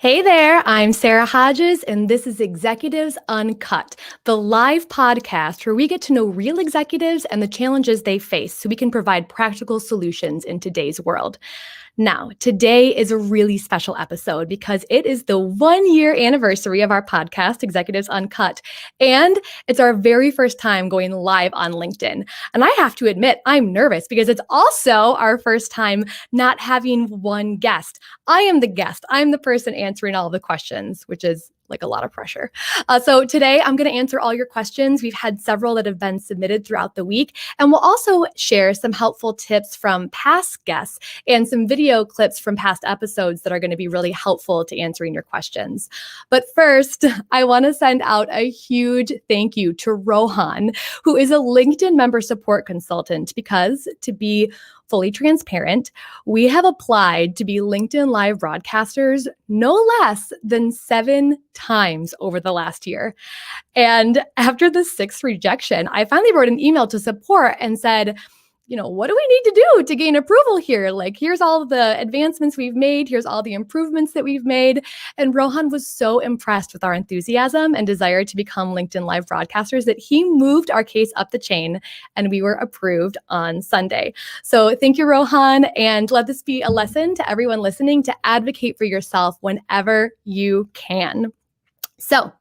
Hey there, I'm Sarah Hodges, and this is Executives Uncut, the live podcast where we get to know real executives and the challenges they face so we can provide practical solutions in today's world. Now, today is a really special episode because it is the 1-year anniversary of our podcast, Executives Uncut, and it's our very first time going live on LinkedIn. And I have to admit, I'm nervous because it's also our first time not having one guest. I am the guest. I'm the person answering all the questions, which is like a lot of pressure. So today I'm going to answer all your questions. We've had several that have been submitted throughout the week, and we'll also share some helpful tips from past guests and some video clips from past episodes that are going to be really helpful to answering your questions. But first, I want to send out a huge thank you to Rohan, who is a LinkedIn member support consultant, because to be fully transparent, we have applied to be LinkedIn Live broadcasters no less than 7 times over the last year. And after the 6th rejection, I finally wrote an email to support and said, what do we need to do to gain approval here? Like, here's all the advancements we've made. Here's all the improvements that we've made. And Rohan was so impressed with our enthusiasm and desire to become LinkedIn Live broadcasters that he moved our case up the chain and we were approved on Sunday. So thank you, Rohan. And let this be a lesson to everyone listening to advocate for yourself whenever you can. So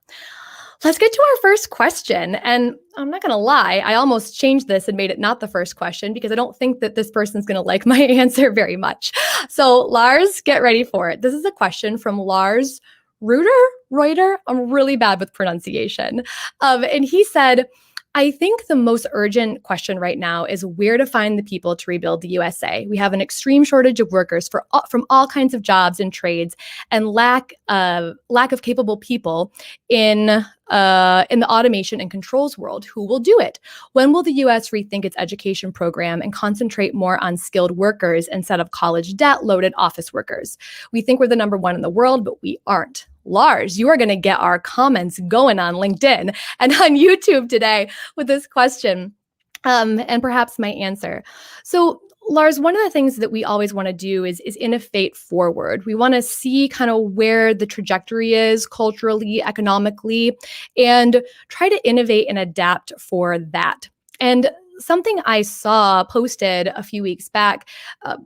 let's get to our first question. And I'm not going to lie, I almost changed this and made it not the first question because I don't think that this person's going to like my answer very much. So Lars, get ready for it. This is a question from Lars Reuter. I'm really bad with pronunciation. And he said, I think the most urgent question right now is where to find the people to rebuild the USA. We have an extreme shortage of workers from all kinds of jobs and trades, and lack of capable people in the automation and controls world. Who will do it? When will the U.S. rethink its education program and concentrate more on skilled workers instead of college debt-loaded office workers? We think we're the number one in the world, but we aren't. Lars, you are going to get our comments going on LinkedIn and on YouTube today with this question and perhaps my answer. So Lars, one of the things that we always want to do is innovate forward. We want to see kind of where the trajectory is culturally, economically, and try to innovate and adapt for that. And something I saw posted a few weeks back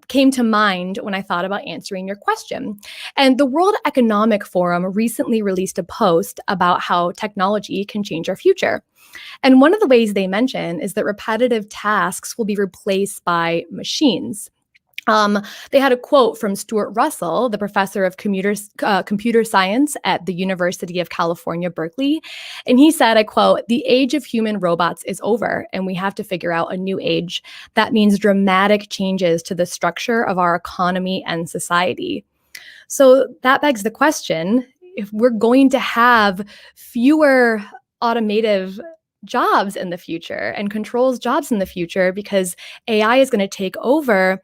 came to mind when I thought about answering your question. And the World Economic Forum recently released a post about how technology can change our future. And one of the ways they mention is that repetitive tasks will be replaced by machines. They had a quote from Stuart Russell, the professor of computer science at the University of California, Berkeley. And he said, I quote, "The age of human robots is over, and we have to figure out a new age. That means dramatic changes to the structure of our economy and society." So that begs the question, if we're going to have fewer automative jobs in the future and controls jobs in the future because AI is going to take over,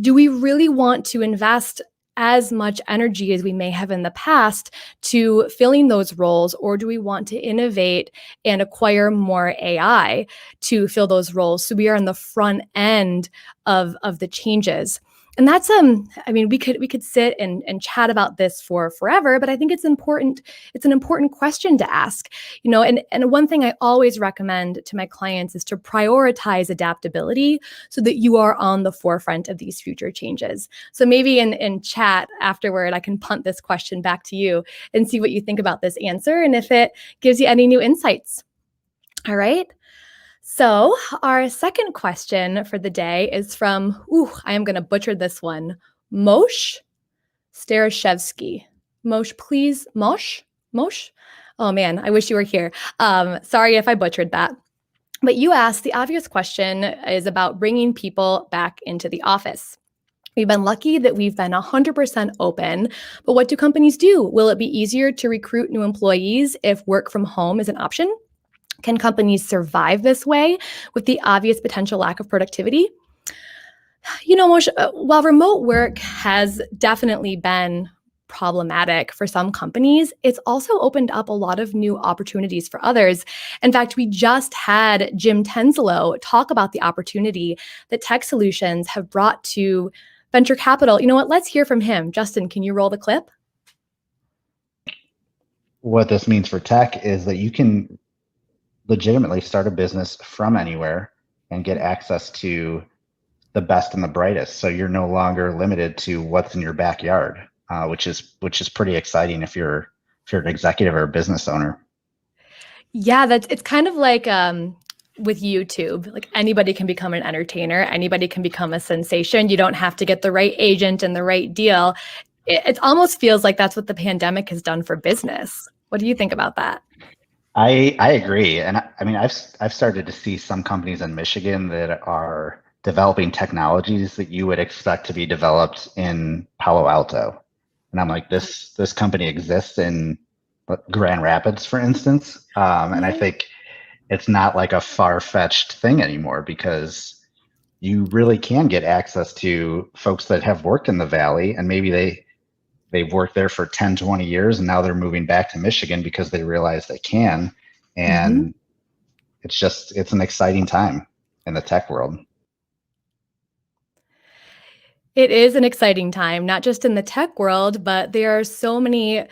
do we really want to invest as much energy as we may have in the past to filling those roles, or do we want to innovate and acquire more AI to fill those roles so we are on the front end of the changes? And that's we could sit and chat about this for forever, but I think it's important. It's an important question to ask, and one thing I always recommend to my clients is to prioritize adaptability so that you are on the forefront of these future changes. So maybe in chat afterward, I can punt this question back to you and see what you think about this answer and if it gives you any new insights. All right. So our second question for the day is from, I am going to butcher this one, Moshe Starashevsky. Moshe, please, Moshe? Oh man, I wish you were here. Sorry if I butchered that. But you asked, the obvious question is about bringing people back into the office. We've been lucky that we've been 100% open, but what do companies do? Will it be easier to recruit new employees if work from home is an option? Can companies survive this way with the obvious potential lack of productivity? Moshe, while remote work has definitely been problematic for some companies, it's also opened up a lot of new opportunities for others. In fact, we just had Jim Tenzillo talk about the opportunity that tech solutions have brought to venture capital. You know what? Let's hear from him. Justin, can you roll the clip? what this means for tech is that you can legitimately start a business from anywhere and get access to the best and the brightest. So you're no longer limited to what's in your backyard, which is pretty exciting if you're an executive or a business owner. Yeah, it's kind of like with YouTube. Like anybody can become an entertainer, anybody can become a sensation. You don't have to get the right agent and the right deal. It almost feels like that's what the pandemic has done for business. What do you think about that? I agree, and I mean I've started to see some companies in Michigan that are developing technologies that you would expect to be developed in Palo Alto, and I'm like this company exists in Grand Rapids, for instance, and I Yeah. think it's not like a far-fetched thing anymore because you really can get access to folks that have worked in the Valley and maybe they've worked there for 10, 20 years and now they're moving back to Michigan because they realize they can. Mhm. And it's an exciting time in the tech world. It is an exciting time, not just in the tech world, but there's so many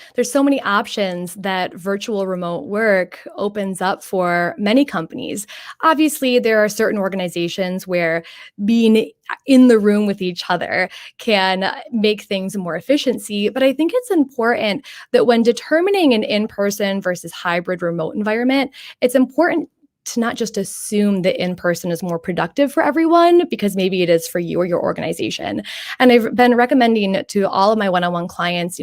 options that virtual remote work opens up for many companies. Obviously, there are certain organizations where being in the room with each other can make things more efficiency, but I think it's important that when determining an in-person versus hybrid remote environment, it's important to not just assume that in person is more productive for everyone because maybe it is for you or your organization. And I've been recommending to all of my one-on-one clients,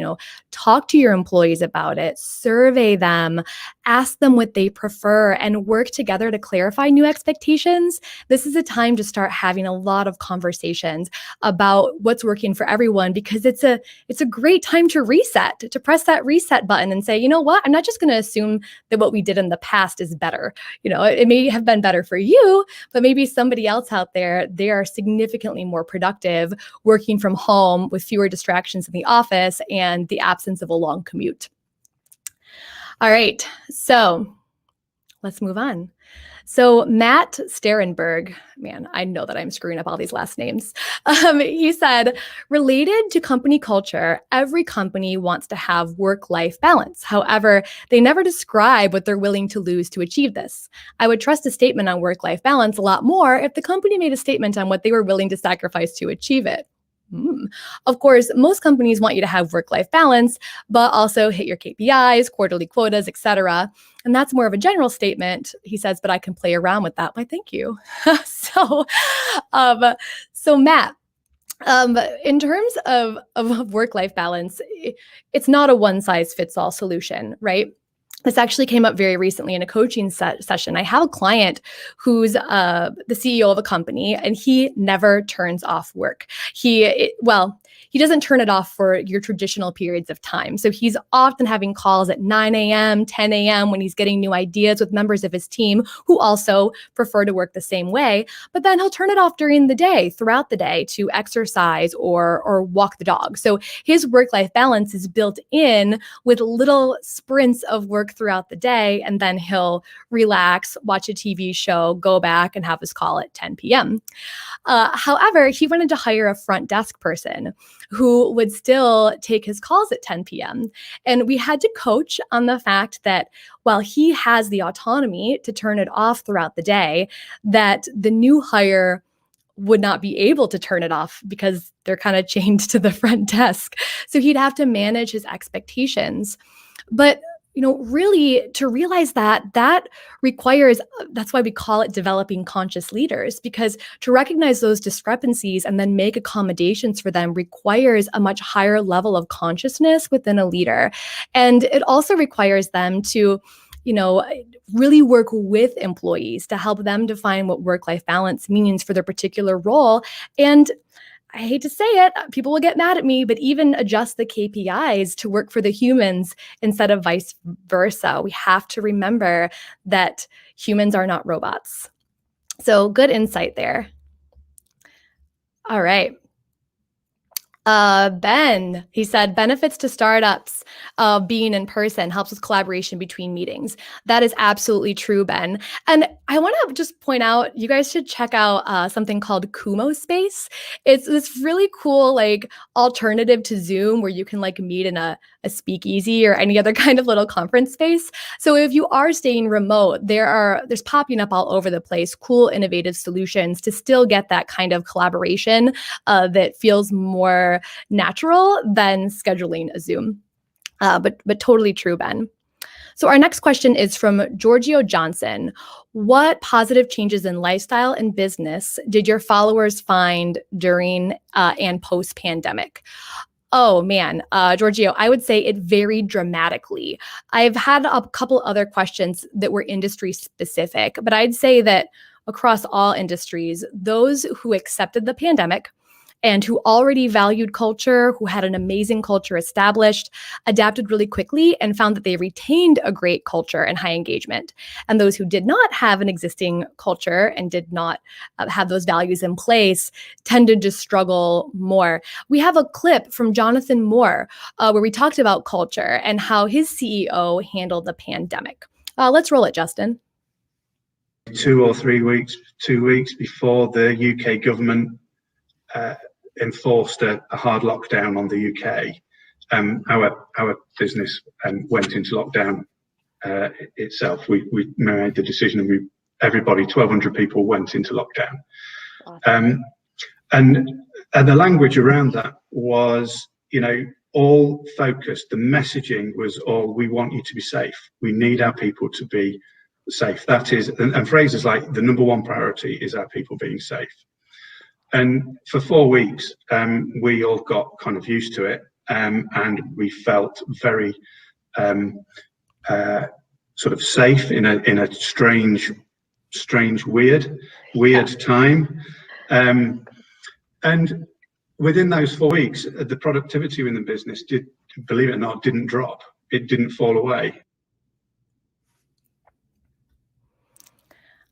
talk to your employees about it, survey them, ask them what they prefer, and work together to clarify new expectations. This is a time to start having a lot of conversations about what's working for everyone because it's a great time to reset, to press that reset button and say, you know what, I'm not just going to assume that what we did in the past is better. It may have been better for you, but maybe somebody else out there, they are significantly more productive working from home with fewer distractions in the office and the absence of a long commute. All right, so let's move on. So Matt Sterenberg, man, I know that I'm screwing up all these last names. He said, related to company culture, every company wants to have work-life balance. However, they never describe what they're willing to lose to achieve this. I would trust a statement on work-life balance a lot more if the company made a statement on what they were willing to sacrifice to achieve it. Of course, most companies want you to have work-life balance, but also hit your KPIs, quarterly quotas, etc. And that's more of a general statement. He says, but I can play around with that. Why, thank you. so, um, so Matt, in terms of work-life balance, it's not a one-size-fits-all solution, right? This actually came up very recently in a coaching session. I have a client who's the CEO of a company, and he never turns off work. He doesn't turn it off for your traditional periods of time. So he's often having calls at 9 a.m., 10 a.m. when he's getting new ideas with members of his team who also prefer to work the same way. But then he'll turn it off during the day, throughout the day, to exercise or walk the dog. So his work-life balance is built in with little sprints of work throughout the day, and then he'll relax, watch a TV show, go back and have his call at 10 p.m. However, he wanted to hire a front desk person who would still take his calls at 10 p.m. And we had to coach on the fact that while he has the autonomy to turn it off throughout the day, that the new hire would not be able to turn it off because they're kind of chained to the front desk. So he'd have to manage his expectations. But really to realize that requires, that's why we call it developing conscious leaders, because to recognize those discrepancies and then make accommodations for them requires a much higher level of consciousness within a leader. And it also requires them to really work with employees to help them define what work-life balance means for their particular role. And I hate to say it, people will get mad at me, but even adjust the KPIs to work for the humans instead of vice versa. We have to remember that humans are not robots. So good insight there. All right. Ben, he said, benefits to startups of being in person helps with collaboration between meetings. That is absolutely true, Ben. And I want to just point out, you guys should check out something called Kumo Space. It's this really cool, like, alternative to Zoom where you can like meet in a speakeasy or any other kind of little conference space. So if you are staying remote, there's popping up all over the place cool, innovative solutions to still get that kind of collaboration that feels more natural than scheduling a Zoom. But totally true, Ben. So our next question is from Giorgio Johnson. What positive changes in lifestyle and business did your followers find during and post-pandemic? Oh man, Giorgio, I would say it varied dramatically. I've had a couple other questions that were industry specific, but I'd say that across all industries, those who accepted the pandemic and who already valued culture, who had an amazing culture established, adapted really quickly and found that they retained a great culture and high engagement. And those who did not have an existing culture and did not have those values in place tended to struggle more. We have a clip from Jonathon Moore where we talked about culture and how his CEO handled the pandemic. Let's roll it, Justin. 2 or 3 weeks, 2 weeks before the UK government enforced a hard lockdown on the UK, our business went into lockdown itself. We made the decision, and everybody, 1,200 people, went into lockdown. Awesome. And the language around that was, all focused. The messaging was all, we want you to be safe. We need our people to be safe. That is, and phrases like the number one priority is our people being safe. And for 4 weeks, we all got kind of used to it, and we felt very sort of safe in a strange, weird time. And within those 4 weeks, the productivity in the business did, believe it or not, didn't drop. It didn't fall away.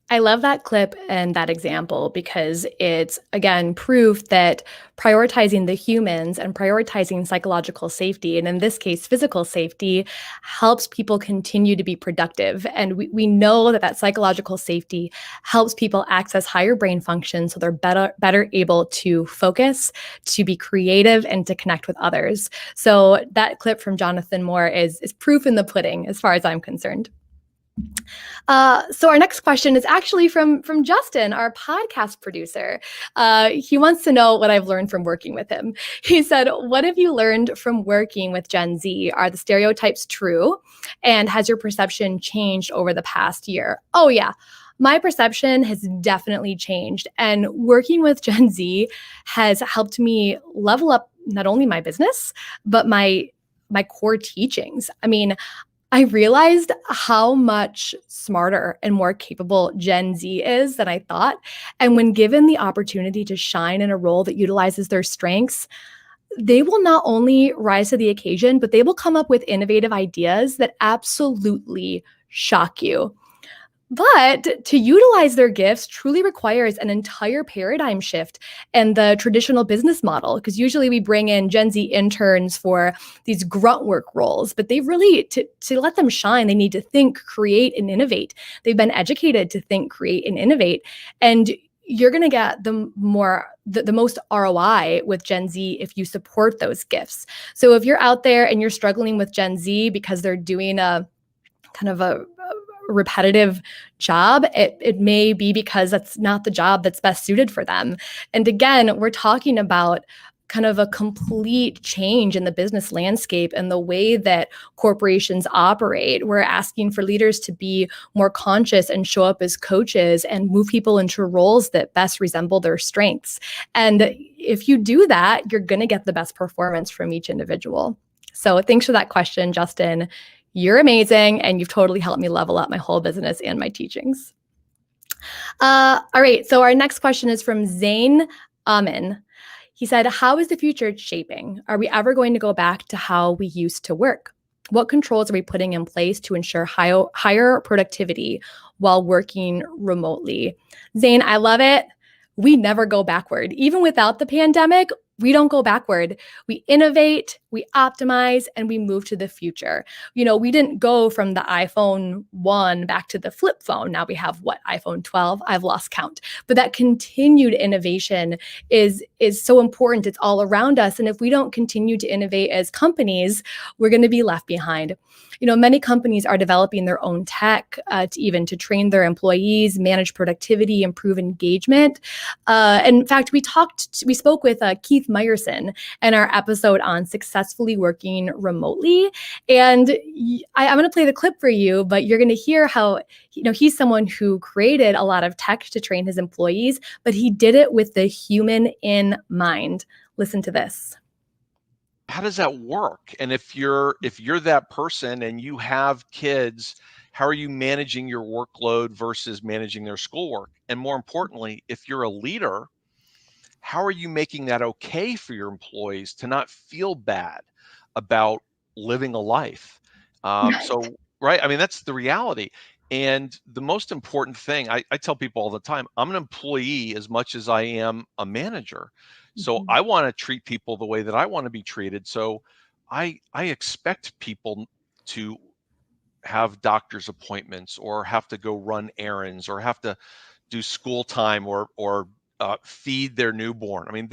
I love that clip and that example because it's, again, proof that prioritizing the humans and prioritizing psychological safety, and in this case, physical safety, helps people continue to be productive. And we know that psychological safety helps people access higher brain function so they're better able to focus, to be creative, and to connect with others. So that clip from Jonathon Moore is proof in the pudding as far as I'm concerned. So our next question is actually from Justin, our podcast producer. He wants to know what I've learned from working with him. He said, what have you learned from working with Gen Z? Are the stereotypes true? And has your perception changed over the past year? Oh yeah, my perception has definitely changed. And working with Gen Z has helped me level up not only my business, but my core teachings. I mean, I realized how much smarter and more capable Gen Z is than I thought. And when given the opportunity to shine in a role that utilizes their strengths, they will not only rise to the occasion, but they will come up with innovative ideas that absolutely shock you. But to utilize their gifts truly requires an entire paradigm shift in the traditional business model, because usually we bring in Gen Z interns for these grunt work roles, but they really, to let them shine, they need to think, create, and innovate. They've been educated to think, create, and innovate. And you're going to get the most ROI with Gen Z if you support those gifts. So if you're out there and you're struggling with Gen Z because they're doing a kind of a repetitive job, it may be because that's not the job that's best suited for them. And again, we're talking about kind of a complete change in the business landscape and the way that corporations operate. We're asking for leaders to be more conscious and show up as coaches and move people into roles that best resemble their strengths. And if you do that, you're going to get the best performance from each individual. So thanks for that question, Justin. You're amazing, and you've totally helped me level up my whole business and my teachings. All right, so our next question is from Zain Amin. He said, how is the future shaping? Are we ever going to go back to how we used to work? What controls are we putting in place to ensure higher productivity while working remotely? Zain, I love it. We never go backward. Even without the pandemic, We don't go backward. We innovate, we optimize, and we move to the future. We didn't go from the iPhone 1 back to the flip phone. Now we have iPhone 12? I've lost count. But that continued innovation is so important. It's all around us. And if we don't continue to innovate as companies, we're going to be left behind. Many companies are developing their own tech to train their employees, manage productivity, improve engagement. In fact, we spoke with Keith Meyerson in our episode on successfully working remotely. And I'm going to play the clip for you, but you're going to hear how, he's someone who created a lot of tech to train his employees, but he did it with the human in mind. Listen to this. How does that work? And if you're that person and you have kids, how are you managing your workload versus managing their schoolwork? And more importantly, if you're a leader, how are you making that okay for your employees to not feel bad about living a life? Right. I mean, that's the reality. And the most important thing, I tell people all the time, I'm an employee as much as I am a manager. So I want to treat people the way that I want to be treated. So I expect people to have doctor's appointments or have to go run errands or have to do school time or feed their newborn. I mean,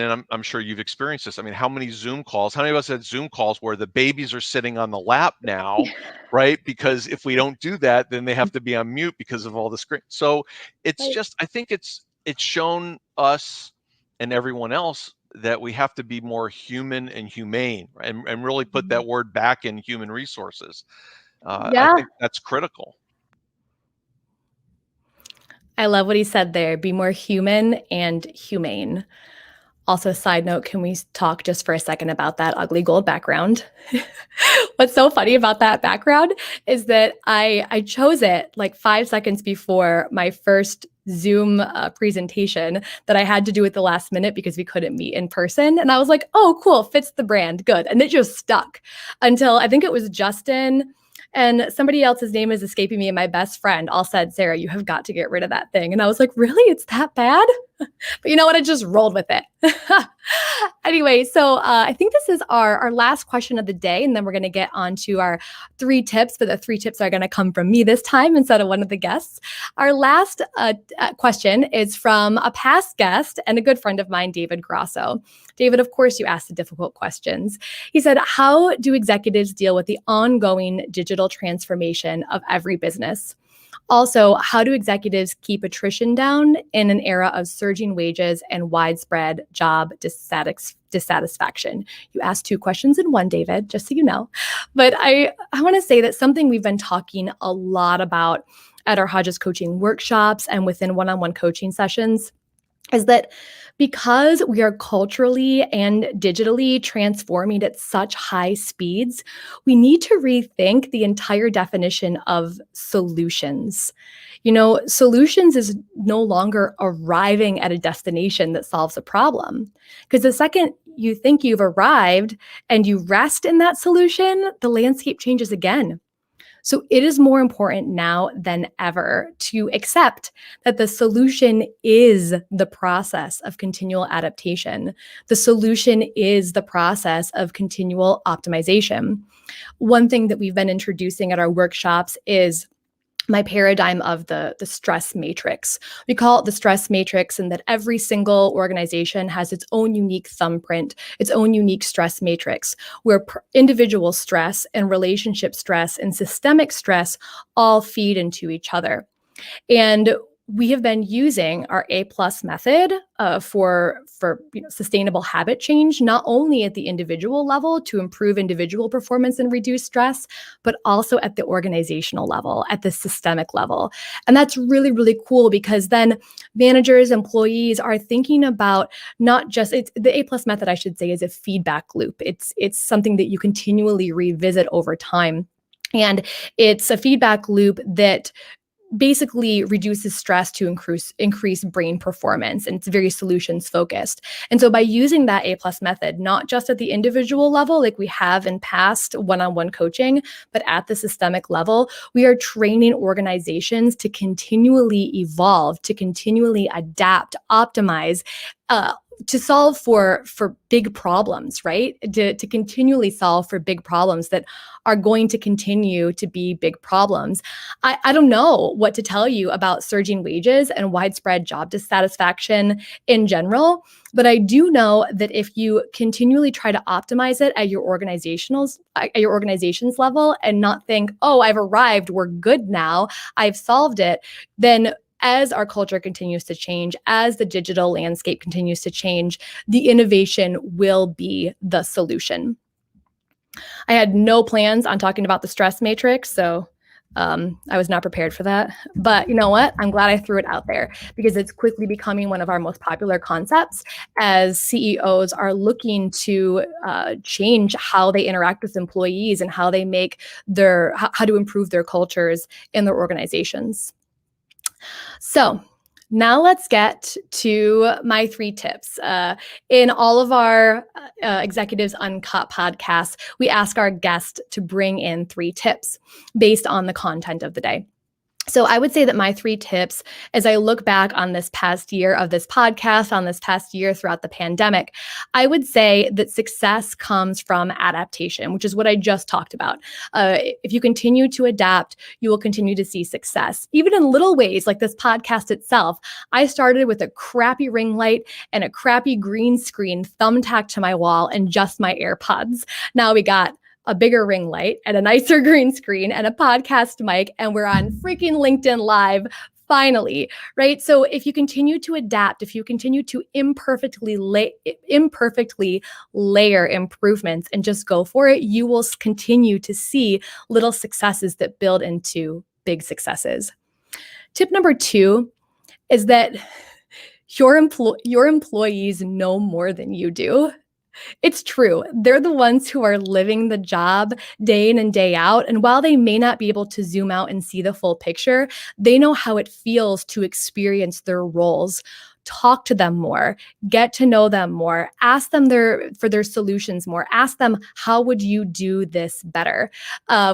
and I'm sure you've experienced this. I mean, how many of us had Zoom calls where the babies are sitting on the lap now, right? Because if we don't do that, then they have to be on mute because of all the screen. So it's just, I think it's shown us and everyone else that we have to be more human and humane, right? and really put that word back in human resources. I think that's critical. I love what he said there. Be more human and humane. Also, side note, can we talk just for a second about that ugly gold background? What's so funny about that background is that I chose it like 5 seconds before my first Zoom presentation that I had to do at the last minute because we couldn't meet in person. And I was like, oh, cool, fits the brand, good. And it just stuck until I think it was Justin and somebody else's name is escaping me, and my best friend all said, Sarah, you have got to get rid of that thing. And I was like, really? It's that bad? But you know what? I just rolled with it. Anyway, so I think this is our last question of the day, and then we're going to get on to our 3 tips, but the 3 tips are going to come from me this time instead of one of the guests. Our last question is from a past guest and a good friend of mine, David Grosso. David, of course, you asked the difficult questions. He said, how do executives deal with the ongoing digital transformation of every business? Also, how do executives keep attrition down in an era of surging wages and widespread job dissatisfaction? You asked 2 questions in one, David, just so you know. But I want to say that something we've been talking a lot about at our Hodges coaching workshops and within one-on-one coaching sessions is that because we are culturally and digitally transforming at such high speeds, we need to rethink the entire definition of solutions. Solutions is no longer arriving at a destination that solves a problem. Because the second you think you've arrived and you rest in that solution, the landscape changes again. So it is more important now than ever to accept that the solution is the process of continual adaptation. The solution is the process of continual optimization. One thing that we've been introducing at our workshops is my paradigm of the stress matrix. We call it the stress matrix, and that every single organization has its own unique thumbprint, its own unique stress matrix, where individual stress and relationship stress and systemic stress all feed into each other. And we have been using our A+ method for sustainable habit change, not only at the individual level to improve individual performance and reduce stress, but also at the organizational level, at the systemic level. And that's really, really cool because then managers, employees are thinking about not just, the A+ method, I should say, is a feedback loop. It's something that you continually revisit over time. And it's a feedback loop that basically reduces stress to increase brain performance, and it's very solutions focused. And so by using that A+ method, not just at the individual level like we have in past one-on-one coaching, but at the systemic level, we are training organizations to continually evolve, to continually adapt, optimize, to solve for big problems, right? To continually solve for big problems that are going to continue to be big problems. I don't know what to tell you about surging wages and widespread job dissatisfaction in general, but I do know that if you continually try to optimize it at your organization's level and not think, oh, I've arrived, we're good now, I've solved it, then as our culture continues to change, as the digital landscape continues to change, the innovation will be the solution. I had no plans on talking about the stress matrix, so I was not prepared for that. But you know what? I'm glad I threw it out there because it's quickly becoming one of our most popular concepts as CEOs are looking to change how they interact with employees and how they make how to improve their cultures in their organizations. So now let's get to my 3 tips. In all of our Executives Uncut podcasts, we ask our guests to bring in 3 tips based on the content of the day. So I would say that my 3 tips, as I look back on this past year of this podcast, on this past year throughout the pandemic, I would say that success comes from adaptation, which is what I just talked about. If you continue to adapt, you will continue to see success, even in little ways like this podcast itself. I started with a crappy ring light and a crappy green screen thumbtacked to my wall and just my AirPods. Now we got a bigger ring light and a nicer green screen and a podcast mic, and we're on freaking LinkedIn Live finally, right? So if you continue to adapt, if you continue to imperfectly layer improvements and just go for it, you will continue to see little successes that build into big successes. Tip number 2 is that your employees know more than you do. It's true. They're the ones who are living the job day in and day out. And while they may not be able to zoom out and see the full picture, they know how it feels to experience their roles. Talk to them more, get to know them more, ask them for their solutions more, ask them, how would you do this better?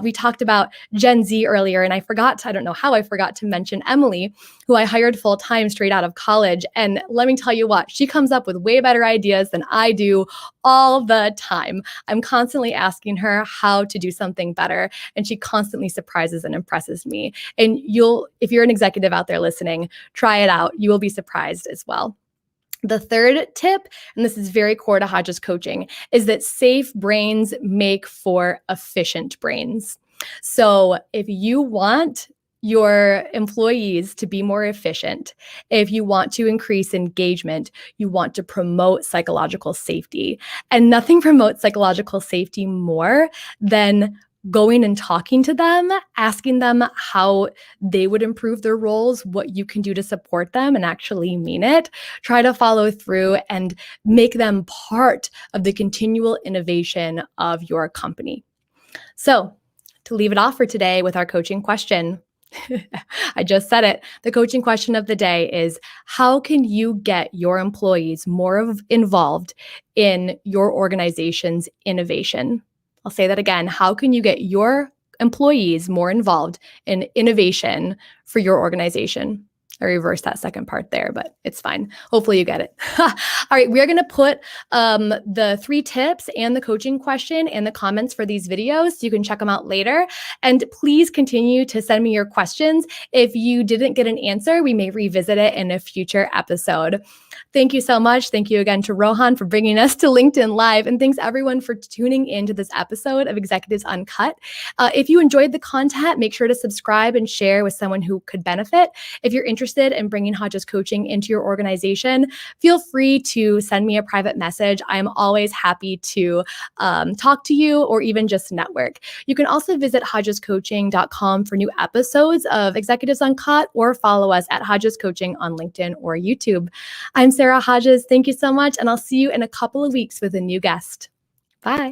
We talked about Gen Z earlier, and I don't know how I forgot to mention Emily, who I hired full-time straight out of college. And let me tell you what, she comes up with way better ideas than I do all the time. I'm constantly asking her how to do something better, and she constantly surprises and impresses me. And if you're an executive out there listening, try it out. You will be surprised as well. The 3rd tip, and this is very core to Hodges coaching, is that safe brains make for efficient brains. So if you want your employees to be more efficient, if you want to increase engagement, you want to promote psychological safety. And nothing promotes psychological safety more than going and talking to them, asking them how they would improve their roles, what you can do to support them and actually mean it. Try to follow through and make them part of the continual innovation of your company. So to leave it off for today with our coaching question, I just said it. The coaching question of the day is, how can you get your employees more involved in your organization's innovation? I'll say that again. How can you get your employees more involved in innovation for your organization? I reversed that second part there, but it's fine. Hopefully you get it. All right, we're going to put the 3 tips and the coaching question in the comments for these videos, so you can check them out later. And please continue to send me your questions. If you didn't get an answer, we may revisit it in a future episode. Thank you so much. Thank you again to Rohan for bringing us to LinkedIn Live. And thanks everyone for tuning into this episode of Executives Uncut. If you enjoyed the content, make sure to subscribe and share with someone who could benefit. If you're interested in bringing Hodges coaching into your organization, feel free to send me a private message. I'm always happy to talk to you or even just network. You can also visit hodgescoaching.com for new episodes of Executives Uncut or follow us at Hodges Coaching on LinkedIn or YouTube. I'm Sarah Hodges. Thank you so much, and I'll see you in a couple of weeks with a new guest. Bye.